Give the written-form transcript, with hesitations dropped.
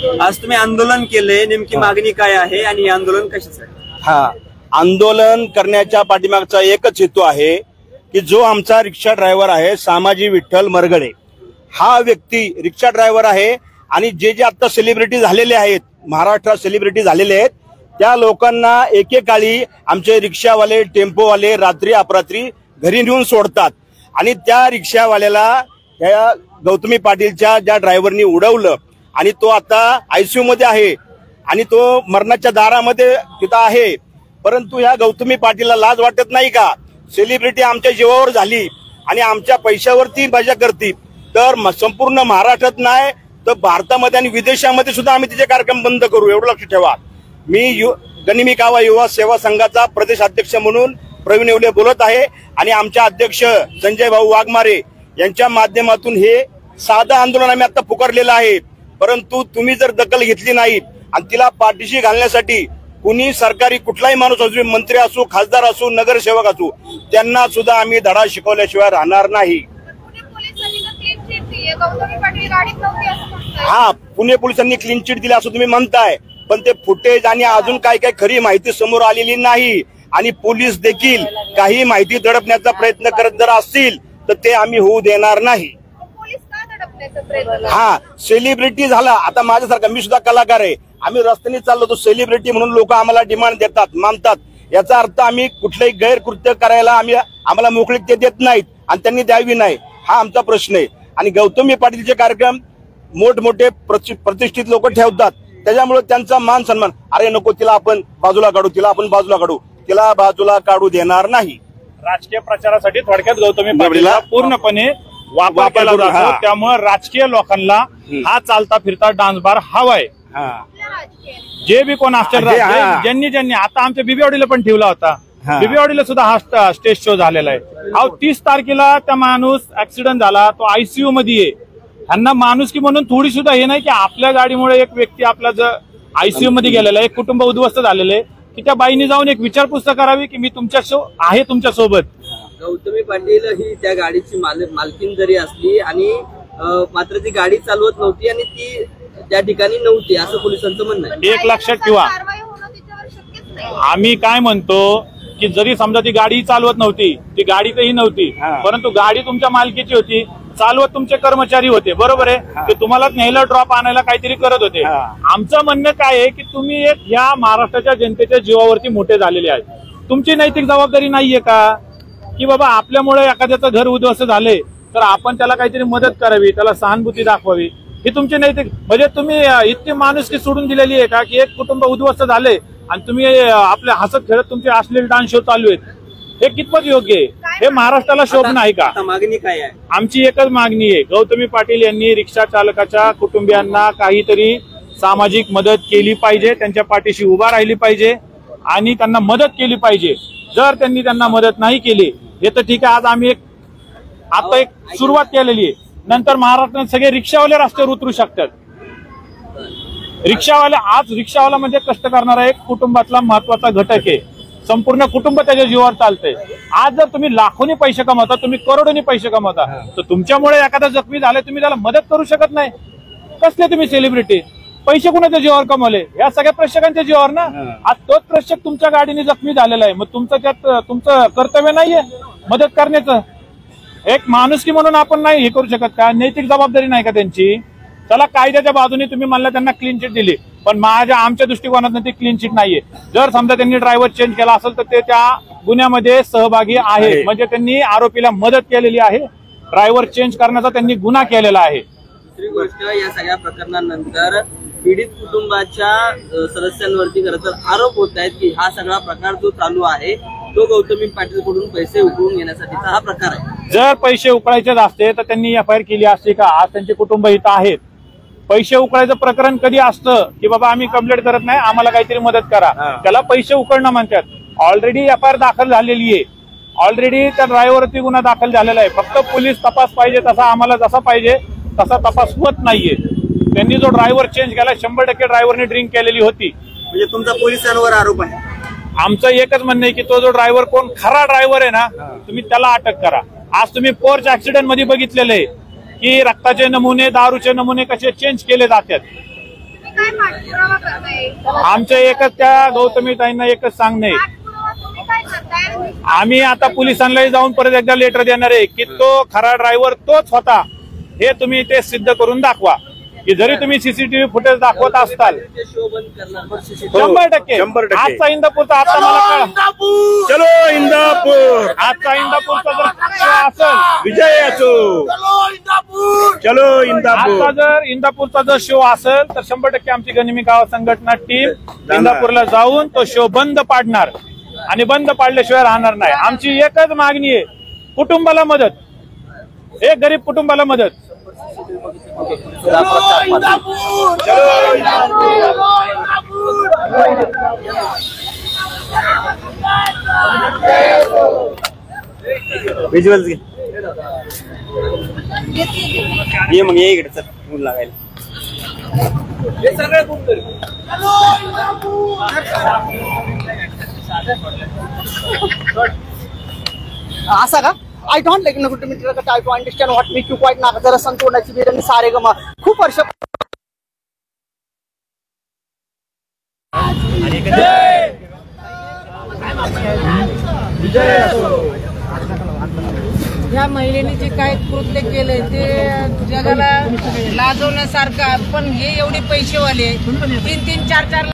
आज तुम्ही आंदोलन केले, नेमकी मागणी काय आहे आणि हे आंदोलन कशासाठी? आंदोलन करण्याच्या पाठीमागचा एकच हेतू आहे की जो आमचा रिक्षा ड्रायव्हर आहे सामाजी विठ्ठल मरगडे, हा व्यक्ती रिक्षा ड्रायव्हर आहे आणि जे जे आता सेलिब्रिटी झालेले आहेत, महाराष्ट्रात सेलिब्रिटी झालेले आहेत, त्या लोकांना एकेकाळी आमचे रिक्षावाले टेम्पोवाले रात्री अपरात्री घरी नेऊन सोडतात आणि त्या रिक्षावाल्याला त्या गौतमी पाटीलच्या ज्या ड्रायव्हरनी उडवलं आणि तो आता आयसीयू मध्ये आहे आणि तो मरणाच्या दारामध्ये तिथं आहे। परंतु या गौतमी पाटीलला लाज वाटत नाही का? सेलिब्रिटी आमच्या जीवावर झाली आणि आमच्या पैशावरती मजा करते, तर संपूर्ण महाराष्ट्रात नाही तर भारतामध्ये आणि विदेशामध्ये सुद्धा आम्ही तिचे कार्यक्रम बंद करू, एवढं लक्ष ठेवा। मी गनिमी कावा युवा सेवा संघाचा प्रदेश अध्यक्ष म्हणून प्रवीण येवले बोलत आहे आणि आमच्या अध्यक्ष संजय भाऊ वाघमारे यांच्या माध्यमातून हे साधं आंदोलन आम्ही आता पुकारलेलं आहे। परंतु तुम्ही जर दखल घेतली नाही आणि तिला पाठीशी घालण्यासाठी कुणी सरकारी कुठलाही माणूस असू, मंत्री असू, खासदार असू, नगरसेवक असू, त्यांना सुद्धा आम्ही धडा शिकवल्याशिवाय राहणार नाही। पुणे पोलिसांनी क्लीन चिट दिली असं तुम्ही म्हणताय, पण ते फुटेज आणि अजून काय काय खरी माहिती समोर आलेली नाही आणि पोलीस देखील काही माहिती दडपण्याचा प्रयत्न करत जर असतील तर ते आम्ही होऊ देणार नाही। सेलिब्रिटी झाला, आता माझ्यासारखा मी सुद्धा कलाकार आहे, आम्ही रस्त्याने चाललो तो सेलिब्रिटी म्हणून लोक आम्हाला डिमांड देतात, मानतात, याचा अर्थ आम्ही कुठलंही गैरकृत्य करायला आम्हाला मोकळीक देत नाहीत आणि त्यांनी द्यावी नाही, हा आमचा प्रश्न आहे। आणि गौतमी पाटीलचे कार्यक्रम मोठमोठे प्रतिष्ठित लोक ठेवतात, त्याच्यामुळे त्यांचा मान सन्मान, अरे नको तिला आपण बाजूला काढू, तिला बाजूला काढू देणार नाही। राजकीय प्रचारासाठी थोडक्यात गौतमी पाटीलला पूर्णपणे वापर केला जातो, त्यामुळे राजकीय लोकांना हा चालता फिरता डान्स बार हवाय। जे बी कोण असतील ज्यांनी आता आमच्या बिबिवाडीला पण ठेवला होता, बिबिवाडीला सुद्धा हा स्टेज शो झालेला आहे। 30 तारखेला त्या माणूस ऍक्सिडेंट झाला, तो आयसीयू मध्ये आहे, त्यांना माणुसकी म्हणून थोडी सुद्धा हे नाही की आपल्या गाडीमुळे एक व्यक्ती आपला जर आयसीयू मध्ये गेलेला आहे, एक कुटुंब उद्ध्वस्त झालेले, की त्या बाईने जाऊन एक विचारपूस करावी की मी तुमच्या सोबत। गौतमी पाटील ही त्या गाडीची मालकीन जरी असली आणि मात्र ती गाडी चालवत नव्हती आणि ती त्या ठिकाणी नव्हती असं पोलिसांचं म्हणणं आहे। एक लक्षात ठेवा, आम्ही काय म्हणतो की जरी समजा ती गाडी चालवत नव्हती, ती गाडीतही नव्हती, परंतु गाडी तुमच्या मालकीची होती, चालवत तुमचे कर्मचारी होते, बरोबर आहे, ते तुम्हाला न्यायला ड्रॉप आणायला काहीतरी करत होते। आमचं म्हणणं काय आहे की तुम्ही या महाराष्ट्राच्या जनतेच्या जीवावरती मोठे झालेले आहेत, तुमची नैतिक जबाबदारी नाहीये का की बाबा आपल्यामुळे एखाद्याचं घर उद्ध्वस्त झाले तर आपण त्याला काहीतरी मदत करावी, त्याला सहानुभूती दाखवावी, ही तुमची नैतिक, म्हणजे तुम्ही इतकी माणुसकी सोडून दिलेली आहे का की एक कुटुंब उद्ध्वस्त झाले आणि तुम्ही आपल्या हसत खेळत तुमचे अश्लील डान्स शो चालू आहेत, हे कितपत योग्य आहे? हे महाराष्ट्राला शोभन आहे का? मागणी काय आहे? आमची एकच मागणी आहे, गौतमी पाटील यांनी रिक्षा चालकाच्या कुटुंबियांना काहीतरी सामाजिक मदत केली पाहिजे, त्यांच्या पाठीशी उभा राहिली पाहिजे आणि त्यांना मदत केली पाहिजे। जर त्यांनी त्यांना मदत नाही केली हे तर ठीक आहे, आज आम्ही आता एक सुरुवात केलेली आहे, नंतर महाराष्ट्रात सगळे रिक्षावाले रस्त्यावर उतरू शकतात। रिक्षावाला म्हणजे कष्ट करणारा एक कुटुंबातला महत्वाचा घटक आहे, संपूर्ण कुटुंब त्याच्या जीवावर चालतंय। आज जर तुम्ही लाखोनी पैसे कमवता, तुम्ही करोडोनी पैसे कमवता, तर तुमच्यामुळे एखादा जखमी झालाय तुम्ही त्याला मदत करू शकत नाही, कसले तुम्ही सेलिब्रिटी? पैसे कुणाच्या जीवावर कमवले? या सगळ्या प्रेक्षकांच्या जीवावर ना। आज तोच प्रेक्षक तुमच्या गाडीने जखमी झालेला आहे, मग तुमचं कर्तव्य नाहीये मदत करण्याचं? एक माणुसकी म्हणून आपण नाही हे करू शकत का? नैतिक जबाबदारी नाही का त्यांची? चला कायद्याच्या बाजूने तुम्ही म्हणला त्यांना क्लीन चिट दिली, पण आमच्या दृष्टिकोनातून ती क्लीन चिट नाहीये। जर समजा त्यांनी ड्रायव्हर चेंज केला असेल तर ते त्या गुन्ह्यामध्ये सहभागी आहे, म्हणजे त्यांनी आरोपीला मदत केलेली आहे, ड्रायव्हर चेंज करण्याचा त्यांनी गुन्हा केलेला आहे। दुसरी गोष्ट, या सगळ्या प्रकरणानंतर पीडित कुटुंबाच्या सदस्यांवरती खरं तर आरोप होत आहेत की हा सगळा प्रकार जो चालू आहे तो गौतमी पाटील कडून पैसे उकळून घेण्यासाठीचा हा प्रकार आहे। जर पैसे उकळायचे असते तर त्यांनी एफआयआर केली असती का? आज त्यांचे कुटुंब इथं आहेत। पैसे उकळायचं प्रकरण कधी असतं की बाबा आम्ही कंप्लेंट करत नाही, आम्हाला काहीतरी मदत करा, त्याला पैसे उकळणं म्हणतात। ऑलरेडी एफआयआर दाखल झालेली आहे, ऑलरेडी त्या ड्रायव्हरवरती गुन्हा दाखल झालेला आहे, फक्त पोलीस तपास पाहिजे तसा आम्हाला जसा पाहिजे तसा तपास होत नाहीये। त्यांनी जो ड्रायव्हर चेंज केला 100% ड्रायव्हरने ड्रिंक केलेली होती, म्हणजे तुमचा पोलिसांवर आरोप आहे? आमचं एकच म्हणणं आहे की तो जो ड्रायव्हर कोण खरा ड्रायव्हर आहे ना, तुम्ही त्याला अटक करा। आज तुम्ही पोर्च ऍक्सिडेंट मध्ये बघितलेलं आहे की रक्ताचे नमुने, दारूचे नमुने कसे चेंज केले जातात। काय पाठपुरावा करताय? आमच्या एकच त्या गौतमीताईंना एकच सांगणे, पाठपुरावा तुम्ही काय करताय? आम्ही आता पोलिसांनाही जाऊन परत एकदा लेटर देणार आहे की तो खरा ड्रायव्हर तोच होता, हे तुम्ही ते सिद्ध करून दाखवा. की जरी तुम्ही सीसीटीव्ही फुटेज दाखवत असताल शो बंद करणार 100%. 100%. आजचा इंदापूरचा आता मला कळलं. चलो इंदापूर, आजचा इंदापूरचा जर शो असेल, विजय असो. चलो आजचा इंदापूर. जर इंदापूरचा जर शो असेल तर 100% आमची गनिमी गाव संघटना टीम इंदापूरला जाऊन तो शो बंद पाडणार आणि बंद पाडल्याशिवाय राहणार नाही. आमची एकच मागणी आहे, कुटुंबाला मदत, एक गरीब कुटुंबाला मदत. विज्युअल्स घे ये मग ये इकडे चल ऊन लागायला. असा का? आय डोंट लाईक नको मी try to understand what make you quiet नाका जरा संतोडाची बिर्याणी सारे गमा खूप वर्ष. या महिलेने जे काय कृत्य केलंय ते जगाला लाजवण्यासारखं, पण हे एवढे पैसेवाले 3-3, 4-4